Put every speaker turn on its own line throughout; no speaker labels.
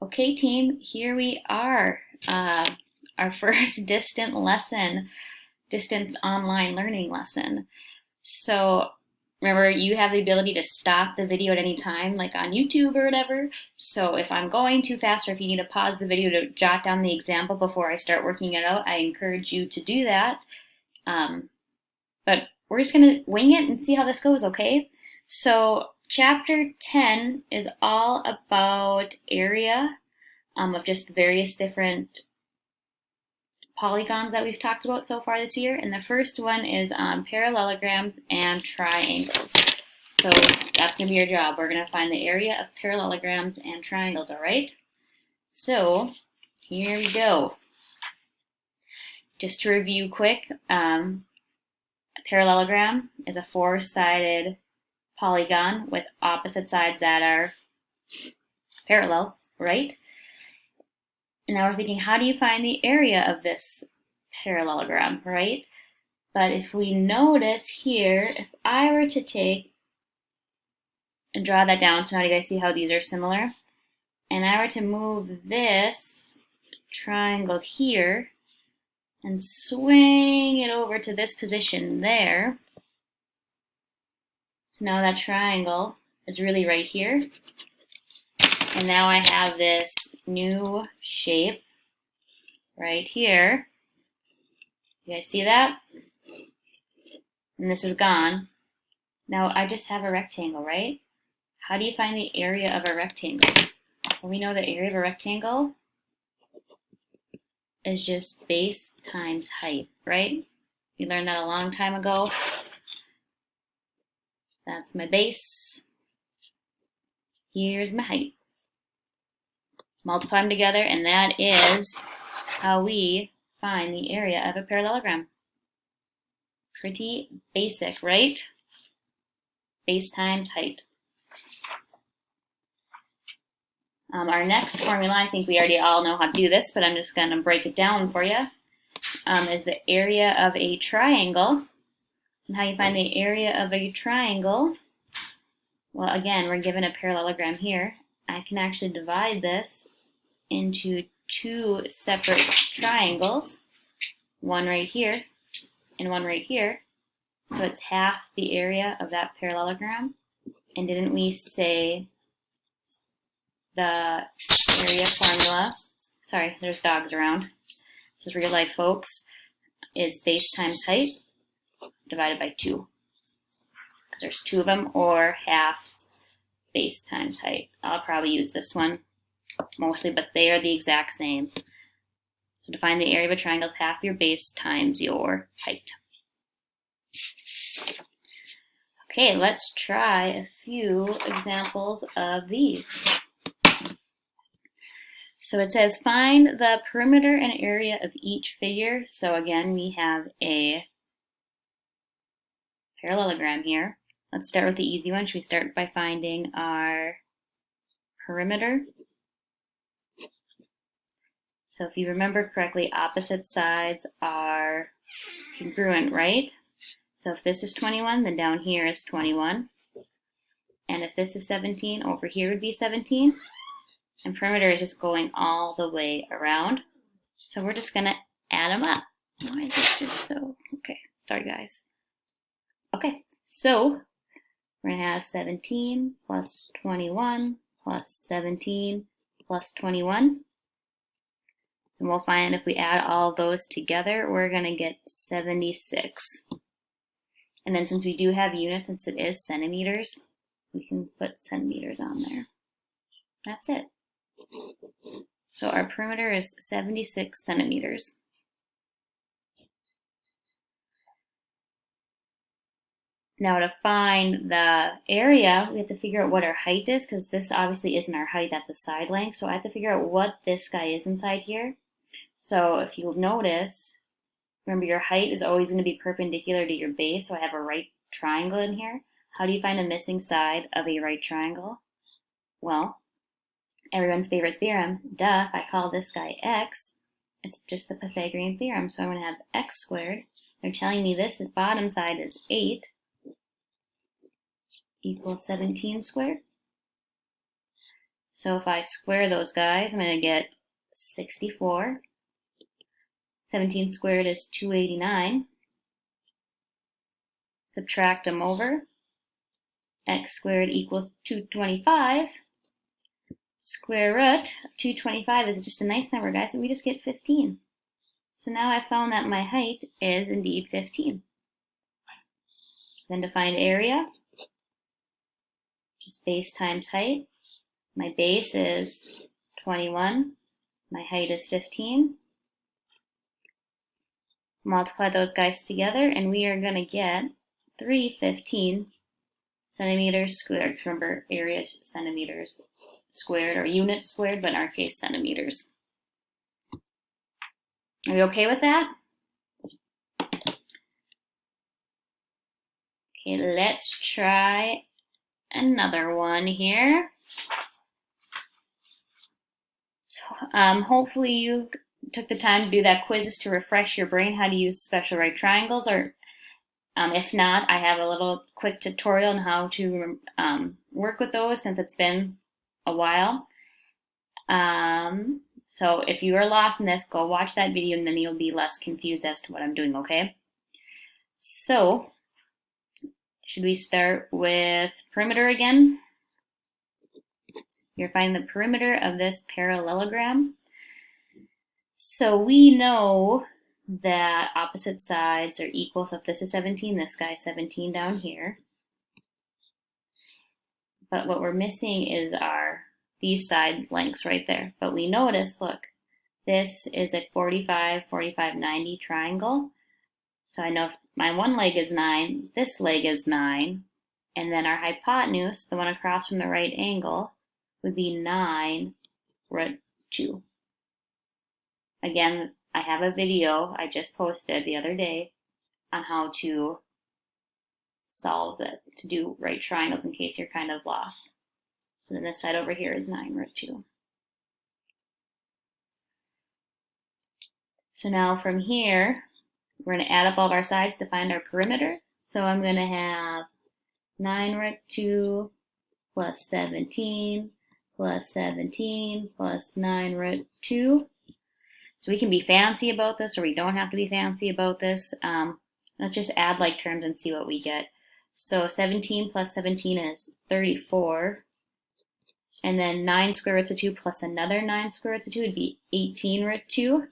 Okay, team, here we are. Our first distance online learning lesson. So remember, you have the ability to stop the video at any time, like on YouTube or whatever. So if I'm going too fast, or if you need to pause the video to jot down the example before I start working it out, I encourage you to do that. But we're just gonna wing it and see how this goes, okay? So chapter 10 is all about area of just various different polygons that we've talked about so far this year. And the first one is on parallelograms and triangles. So that's going to be your job. We're going to find the area of parallelograms and triangles, all right? So here we go. Just to review quick, a parallelogram is a four-sided polygon with opposite sides that are parallel, right? And now we're thinking, how do you find the area of this parallelogram, right? But if we notice here, if I were to take and draw that down, so now do you guys see how these are similar? And I were to move this triangle here and swing it over to this position there. So now that triangle is really right here. And now I have this new shape right here. You guys see that? And this is gone. Now I just have a rectangle, right? How do you find the area of a rectangle? Well, we know the area of a rectangle is just base times height, right? We learned that a long time ago. That's my base. Here's my height. Multiply them together, and that is how we find the area of a parallelogram. Pretty basic, right? Base times height. Our next formula, I think we already all know how to do this, but I'm just going to break it down for you, is the area of a triangle. And how you find the area of a triangle, well, again, we're given a parallelogram here. I can actually divide this into two separate triangles, one right here and one right here. So it's half the area of that parallelogram. And didn't we say the area formula, sorry, there's dogs around, this is real life, folks, is base times height divided by 2. Because there's 2 of them, or half base times height. I'll probably use this one mostly, but they are the exact same. So to find the area of a triangle is half your base times your height. Okay, let's try a few examples of these. So it says find the perimeter and area of each figure. So again, we have a parallelogram here. Let's start with the easy one. Should we start by finding our perimeter? So if you remember correctly, opposite sides are congruent, right? So if this is 21, then down here is 21. And if this is 17, over here would be 17. And perimeter is just going all the way around. So we're just going to add them up. Why is this just so... Okay, sorry guys. Okay, so we're going to have 17 plus 21 plus 17 plus 21. And we'll find if we add all those together, we're going to get 76. And then since we do have units, since it is centimeters, we can put centimeters on there. That's it. So our perimeter is 76 centimeters. Now to find the area, we have to figure out what our height is, because this obviously isn't our height, that's a side length. So I have to figure out what this guy is inside here. So if you'll notice, remember your height is always going to be perpendicular to your base, so I have a right triangle in here. How do you find a missing side of a right triangle? Well, everyone's favorite theorem, duh, if I call this guy x, it's just the Pythagorean theorem. So I'm going to have x squared. They're telling me this bottom side is 8 equals 17 squared. So if I square those guys, I'm going to get 64. 17 squared is 289. Subtract them over. X squared equals 225. Square root of 225 is just a nice number, guys, and we just get 15. So now I found that my height is indeed 15. Then to find area, just base times height. My base is 21. My height is 15. Multiply those guys together, and we are going to get 315 centimeters squared. Remember, area is centimeters squared, or units squared, but in our case, centimeters. Are you okay with that? Okay, let's try another one here. So hopefully you took the time to do that quizzes to refresh your brain how to use special right triangles, or if not, I have a little quick tutorial on how to work with those since it's been a while. So if you are lost in this, go watch that video and then you'll be less confused as to what I'm doing, okay? So, should we start with perimeter again? You're finding the perimeter of this parallelogram. So we know that opposite sides are equal. So if this is 17, this guy's 17 down here. But what we're missing is these side lengths right there. But we notice, look, this is a 45, 45, 90 triangle. So I know if my one leg is 9, this leg is 9, and then our hypotenuse, the one across from the right angle, would be 9 root 2. Again, I have a video I just posted the other day on how to solve it, to do right triangles in case you're kind of lost. So then this side over here is 9 root 2. So now from here, we're going to add up all of our sides to find our perimeter. So I'm going to have 9 root 2 plus 17 plus 17 plus 9 root 2. So we can be fancy about this, or we don't have to be fancy about this. Let's just add like terms and see what we get. So 17 plus 17 is 34. And then 9 square roots of 2 plus another 9 square roots of 2 would be 18 root 2.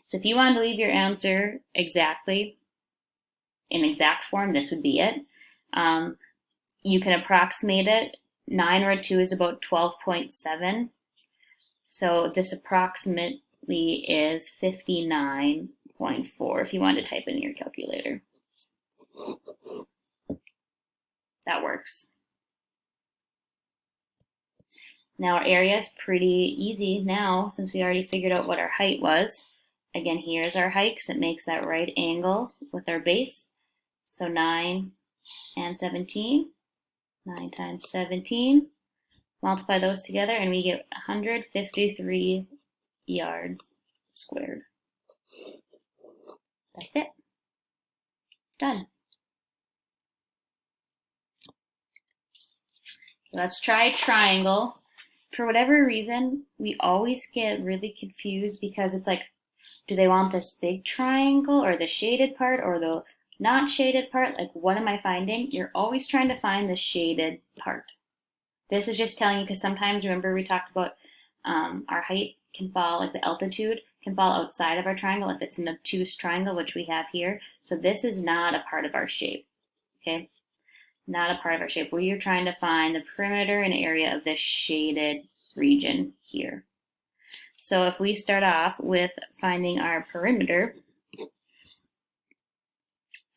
So if you wanted to leave your answer exactly, in exact form, this would be it. You can approximate it. 9 root 2 is about 12.7. So this approximately is 59.4 if you want to type in your calculator. That works. Now our area is pretty easy now since we already figured out what our height was. Again, here's our height because it makes that right angle with our base. So 9 and 17. 9 times 17. Multiply those together and we get 153 yards squared. That's it. Done. Let's try triangle. For whatever reason, we always get really confused because it's like, do they want this big triangle or the shaded part or the not shaded part? Like, what am I finding? You're always trying to find the shaded part. This is just telling you because sometimes, remember we talked about our height can fall, like the altitude can fall outside of our triangle if it's an obtuse triangle, which we have here. So this is not a part of our shape, okay? Not a part of our shape. We are trying to find the perimeter and area of this shaded region here. So if we start off with finding our perimeter,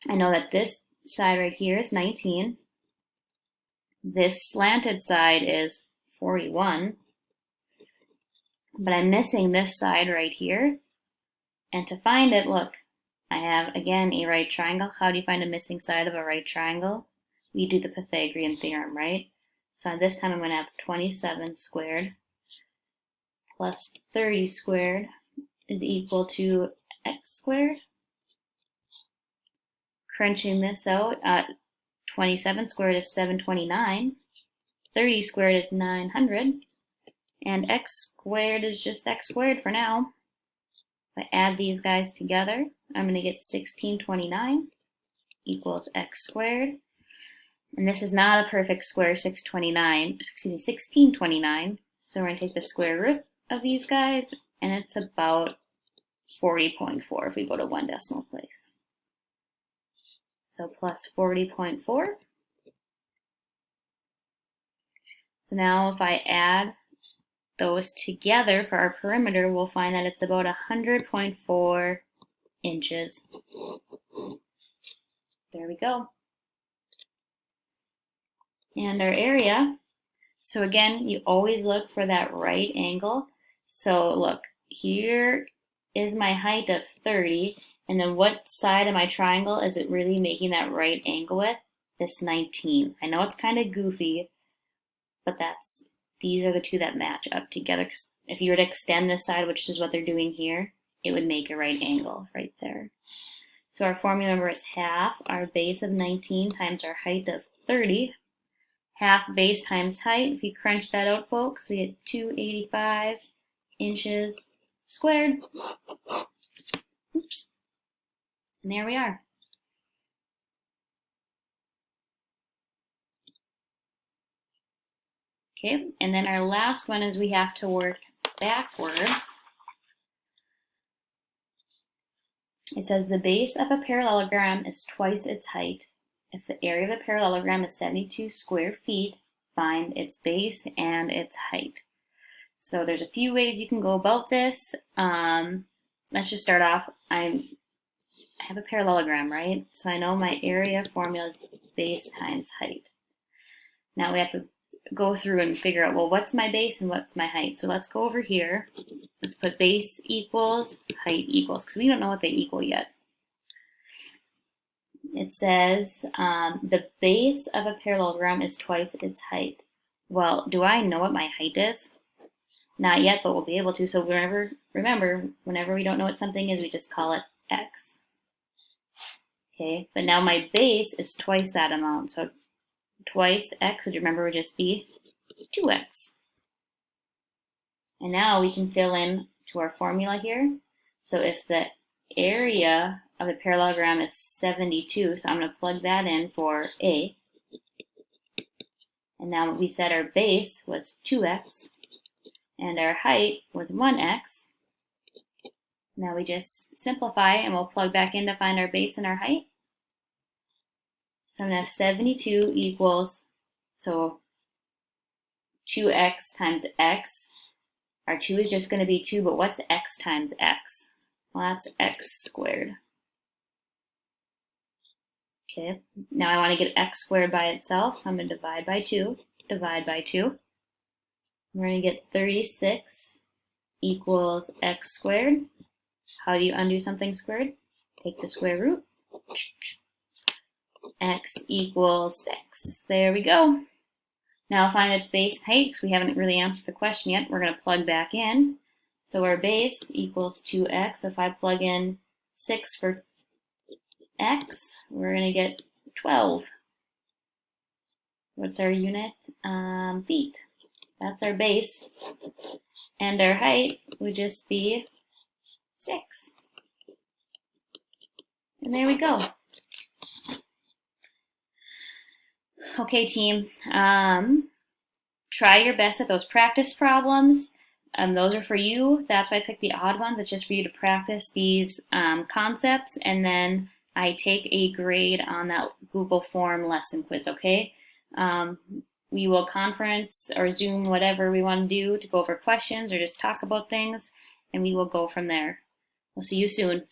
I know that this side right here is 19. This slanted side is 41. But I'm missing this side right here. And to find it, look, I have, again, a right triangle. How do you find a missing side of a right triangle? We do the Pythagorean theorem, right? So this time I'm going to have 27 squared plus 30 squared is equal to x squared. Crunching this out, 27 squared is 729. 30 squared is 900. And x squared is just x squared for now. If I add these guys together, I'm going to get 1629 equals x squared. And this is not a perfect square, 1629. So we're going to take the square root of these guys, and it's about 40.4 if we go to 1 decimal place. So plus 40.4. So now if I add those together for our perimeter, we'll find that it's about 100.4 inches. There we go. And our area, so again, you always look for that right angle. So look, here is my height of 30, and then what side of my triangle is it really making that right angle with? This 19. I know it's kind of goofy, but these are the two that match up together. If you were to extend this side, which is what they're doing here, it would make a right angle right there. So our formula number is half our base of 19 times our height of 30. Half base times height. If you crunch that out, folks, we get 285 inches squared. Oops. And there we are. Okay, and then our last one is we have to work backwards. It says the base of a parallelogram is twice its height. If the area of a parallelogram is 72 square feet, find its base and its height. So there's a few ways you can go about this. Let's just start off. I have a parallelogram, right? So I know my area formula is base times height. Now we have to go through and figure out, well, what's my base and what's my height? So let's go over here. Let's put base equals height equals, because we don't know what they equal yet. It says the base of a parallelogram is twice its height. Well, do I know what my height is? Not yet, but we'll be able to. So remember, whenever we don't know what something is, we just call it x. Okay, but now my base is twice that amount. So twice x, would you remember, would just be 2x. And now we can fill in to our formula here. So if the area of the parallelogram is 72, so I'm going to plug that in for A. And now we said our base was 2x, and our height was 1x. Now we just simplify, and we'll plug back in to find our base and our height. So I'm going to have 72 equals, so 2x times x. Our 2 is just going to be 2, but what's x times x? Well, that's x squared. Okay, now I want to get x squared by itself, so I'm going to divide by 2, divide by 2. We're going to get 36 equals x squared. How do you undo something squared? Take the square root. X equals 6. There we go. Now find its base and height, because we haven't really answered the question yet. We're going to plug back in. So our base equals 2x. So if I plug in 6 for x, we're going to get 12. What's our unit? Feet. That's our base. And our height would just be 6. And there we go. Okay, team. Try your best at those practice problems. Those are for you. That's why I picked the odd ones. It's just for you to practice these concepts, and then I take a grade on that Google form lesson quiz, okay? We will conference or Zoom, whatever we want to do, to go over questions or just talk about things, and we will go from there. We'll see you soon.